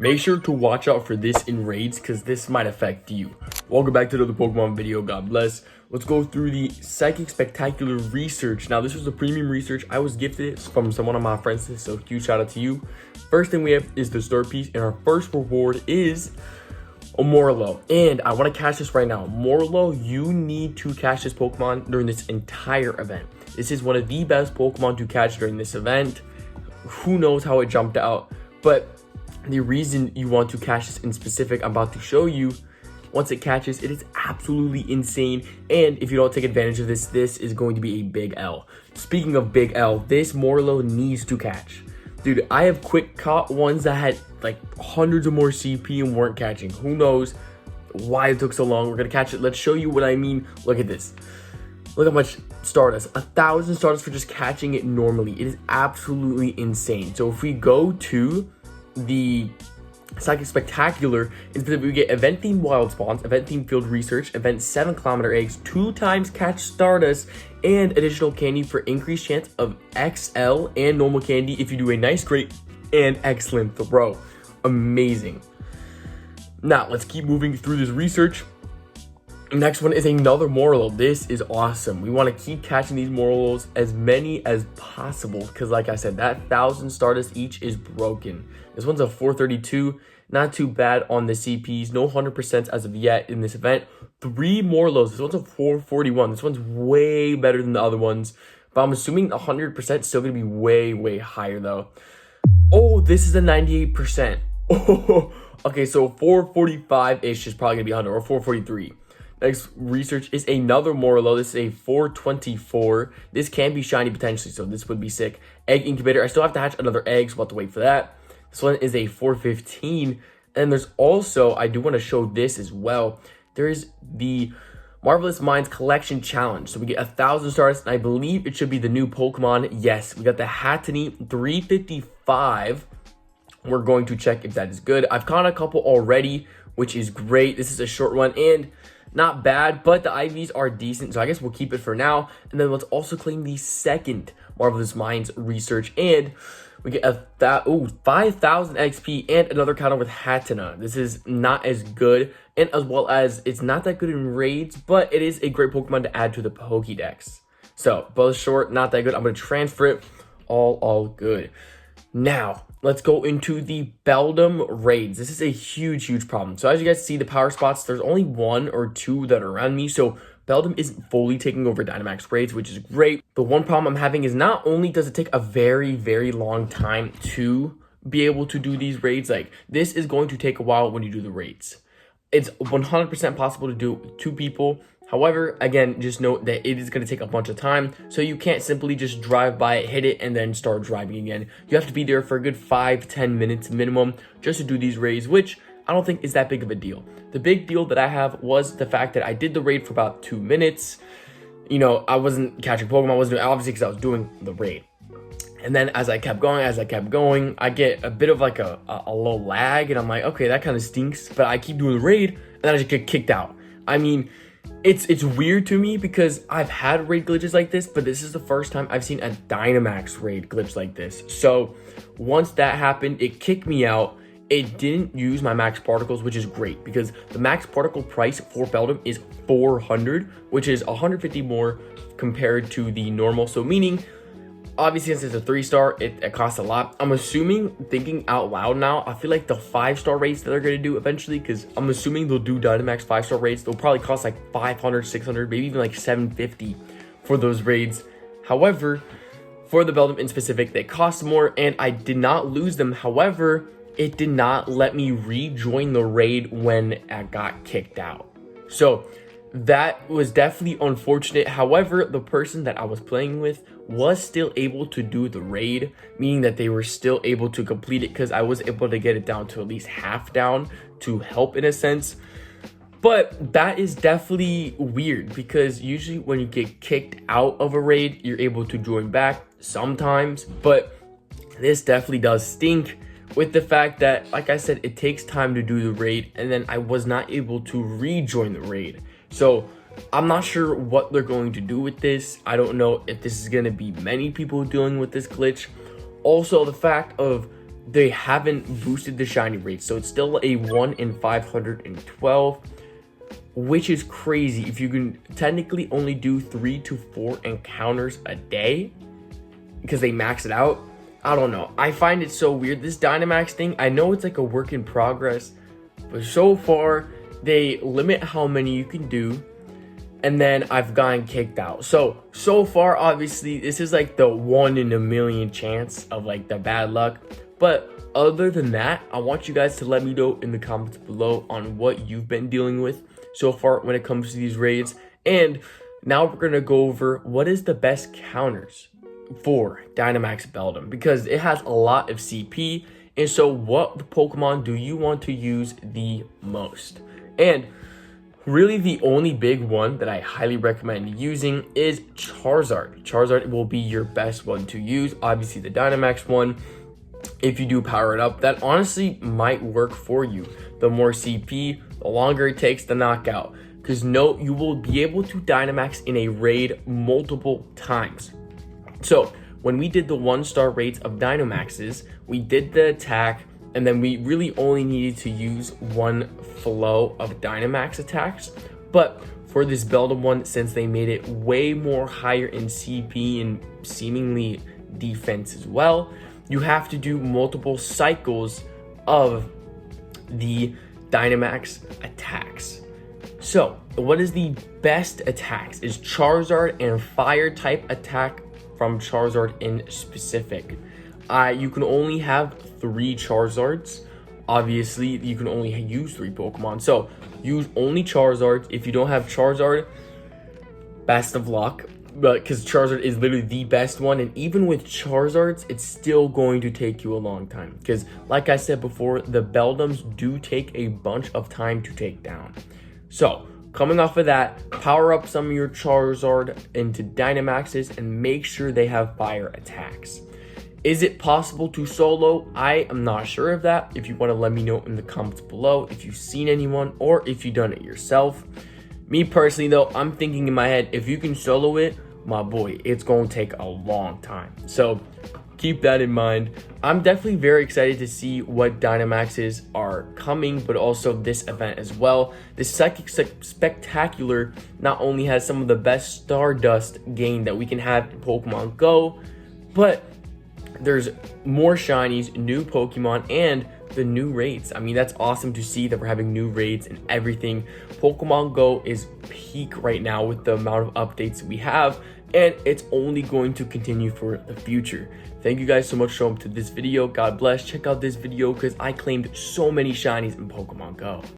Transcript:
Make sure to watch out for this in raids because this might affect you. Welcome back to another Pokemon video. God bless. Let's go through the Psychic Spectacular research. Now, this was a premium research. I was gifted it from someone of my friends, so huge shout out to you. First thing we have is the star piece, and our first reward is a Morlo. And I want to catch this right now. Morlo, you need to catch this Pokemon during this entire event. This is one of the best Pokemon to catch during this event. Who knows how it jumped out, but the reason you want to catch this in specific, I'm about to show you. Once it catches, it is absolutely insane. And if you don't take advantage of this, this is going to be a big L. Speaking of big L, this Morlo needs to catch. Dude, I have quick caught ones that had like hundreds of more CP and weren't catching. Who knows why it took so long? We're going to catch it. Let's show you what I mean. Look at this. Look how much Stardust. 1,000 Stardust for just catching it normally. It is absolutely insane. So if we go to the Psychic Spectacular, instead we get event themed wild spawns, event themed field research, event 7-kilometer eggs, 2 times catch Stardust, and additional candy for increased chance of XL and normal candy if you do a nice, great, and excellent throw. Amazing. Now let's keep moving through this research. Next one is another Morlo. This is awesome. We want to keep catching these Morlos, as many as possible, because like I said, that 1,000 Stardust each is broken. This one's a 432, not too bad on the CPs, no 100% as of yet in this event. 3 Morlos, this one's a 441. This one's way better than the other ones, but I'm assuming 100% still going to be way higher though. Oh, this is a 98%. Oh, okay, so 445-ish is probably going to be 100, or 443. Next research is another Morlo. This is a 424. This can be shiny potentially, so this would be sick. Egg incubator. I still have to hatch another egg, so we'll have to wait for that. This one is a 415. And there's also, I do want to show this as well. There is the Marvelous Minds Collection Challenge. So we get 1,000 stars, and I believe it should be the new Pokemon. Yes, we got the Hattony 355. We're going to check if that is good. I've caught a couple already, which is great. This is a short one, and not bad, but the IVs are decent, so I guess we'll keep it for now. And then let's also claim the second Marvelous Minds research, and we get 5,000 XP and another counter with Hattana. This is not as good, and as well as it's not that good in raids, but it is a great Pokemon to add to the Pokédex. So both short, not that good. I'm going to transfer it. All good. Now, let's go into the Beldum raids. This is a huge problem. So as you guys see, the power spots, there's only 1 or 2 that are around me. So Beldum isn't fully taking over Dynamax raids, which is great. The one problem I'm having is not only does it take a very long time to be able to do these raids, like this is going to take a while when you do the raids. It's 100% possible to do 2 people. However, again, just note that it is going to take a bunch of time, so you can't simply just drive by it, hit it, and then start driving again. You have to be there for a good 5-10 minutes minimum just to do these raids, which I don't think is that big of a deal. The big deal that I have was the fact that I did the raid for about 2 minutes. You know, I wasn't catching Pokemon, I wasn't doing, obviously, because I was doing the raid. And then as I kept going, I get a bit of like a low lag, and I'm like, okay, that kind of stinks, but I keep doing the raid, and then I just get kicked out. I mean, it's weird to me because I've had raid glitches like this, but this is the first time I've seen a Dynamax raid glitch like this. So once that happened, it kicked me out. It didn't use my max particles, which is great because the max particle price for Beldum is 400, which is 150 more compared to the normal. So meaning, obviously, since it's a 3-star, it costs a lot. I'm assuming, thinking out loud now, I feel like the 5-star raids that they're going to do eventually, because I'm assuming they'll do Dynamax 5-star raids, they'll probably cost like 500, 600, maybe even like 750 for those raids. However, for the Beldum in specific, they cost more, and I did not lose them. However, it did not let me rejoin the raid when I got kicked out. So that was definitely unfortunate. However, the person that I was playing with was still able to do the raid, meaning that they were still able to complete it because I was able to get it down to at least half down to help in a sense. But that is definitely weird because usually when you get kicked out of a raid, you're able to join back sometimes, but this definitely does stink with the fact that, like I said, it takes time to do the raid, and then I was not able to rejoin the raid. So I'm not sure what they're going to do with this. I don't know if this is going to be many people dealing with this glitch. Also, the fact of they haven't boosted the shiny rate, so it's still a 1 in 512, which is crazy if you can technically only do 3 to 4 encounters a day because they max it out. I don't know, I find it so weird, this Dynamax thing. I know it's like a work in progress, but so far they limit how many you can do, and then I've gotten kicked out. So far, obviously, this is like the 1 in a million chance of like the bad luck. But other than that, I want you guys to let me know in the comments below on what you've been dealing with so far when it comes to these raids. And now we're gonna go over what is the best counters for Dynamax Beldum, because it has a lot of CP. And so what Pokemon do you want to use the most? And really, the only big one that I highly recommend using is Charizard. Charizard will be your best one to use. Obviously, the Dynamax one, if you do power it up, that honestly might work for you. The more CP, the longer it takes to knock out. Because no, you will be able to Dynamax in a raid multiple times. So when we did the 1-star raids of Dynamaxes, we did the attack, and then we really only needed to use 1 flow of Dynamax attacks. But for this Beldum one, since they made it way more higher in CP and seemingly defense as well, you have to do multiple cycles of the Dynamax attacks. So what is the best attacks is Charizard and fire type attack from Charizard in specific. You can only have 3 Charizards. Obviously, you can only use 3 Pokemon. So use only Charizard. If you don't have Charizard, best of luck. But because Charizard is literally the best one. And even with Charizards, it's still going to take you a long time. Because like I said before, the Beldums do take a bunch of time to take down. So coming off of that, power up some of your Charizard into Dynamaxes and make sure they have fire attacks. Is it possible to solo? I am not sure of that. If you want to let me know in the comments below if you've seen anyone or if you've done it yourself. Me personally though, I'm thinking in my head, if you can solo it, my boy, it's going to take a long time. So keep that in mind. I'm definitely very excited to see what Dynamaxes are coming, but also this event as well. This Psychic Spectacular not only has some of the best Stardust gain that we can have in Pokemon GO, but there's more shinies, new Pokemon, and the new raids. I mean, that's awesome to see that we're having new raids and everything. Pokemon GO is peak right now with the amount of updates we have, and it's only going to continue for the future. Thank you guys so much for showing up to this video. God bless. Check out this video because I claimed so many shinies in Pokemon GO.